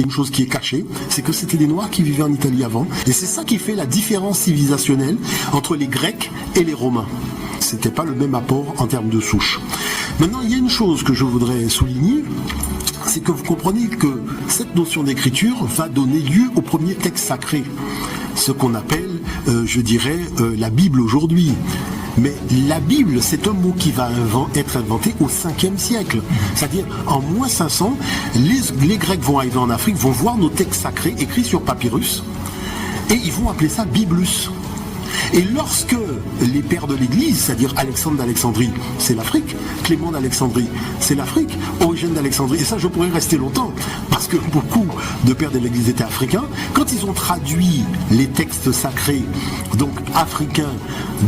une chose qui est cachée, c'est que c'était des Noirs qui vivaient en Italie avant. Et c'est ça qui fait la différence civilisationnelle entre les Grecs et les Romains. C'était pas le même apport en termes de souche. Maintenant, il y a une chose que je voudrais souligner, c'est que vous comprenez que cette notion d'écriture va donner lieu au premier texte sacré, ce qu'on appelle, la Bible aujourd'hui. Mais la Bible, c'est un mot qui va être inventé au 5e siècle. C'est-à-dire, en moins 500, les Grecs vont arriver en Afrique, vont voir nos textes sacrés écrits sur papyrus, et ils vont appeler ça Biblus. Et lorsque les pères de l'Église, c'est-à-dire Alexandre d'Alexandrie, c'est l'Afrique, Clément d'Alexandrie, c'est l'Afrique, Origène d'Alexandrie, et ça je pourrais rester longtemps, parce que beaucoup de pères de l'Église étaient africains, quand ils ont traduit les textes sacrés, donc africains,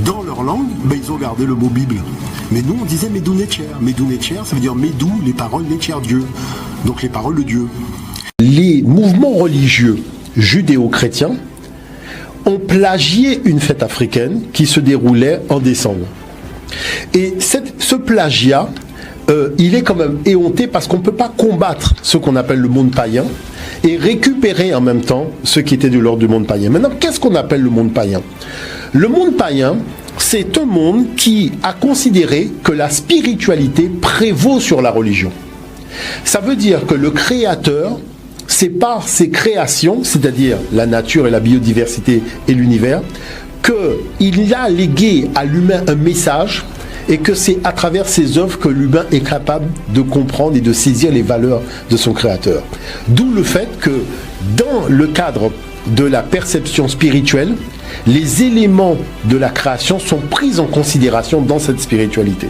dans leur langue, ils ont gardé le mot Bible. Mais nous on disait Medou Netcher. Medou Netcher, ça veut dire Medou, les paroles Netcher, Dieu, donc les paroles de Dieu. Les mouvements religieux judéo-chrétiens ont plagié une fête africaine qui se déroulait en décembre. Et ce plagiat, il est quand même éhonté parce qu'on ne peut pas combattre ce qu'on appelle le monde païen et récupérer en même temps ce qui était de l'ordre du monde païen. Maintenant, qu'est-ce qu'on appelle le monde païen? Le monde païen, c'est un monde qui a considéré que la spiritualité prévaut sur la religion. Ça veut dire que le créateur, c'est par ses créations, c'est-à-dire la nature et la biodiversité et l'univers, qu'il a légué à l'humain un message et que c'est à travers ses œuvres que l'humain est capable de comprendre et de saisir les valeurs de son créateur. D'où le fait que dans le cadre de la perception spirituelle, les éléments de la création sont pris en considération dans cette spiritualité.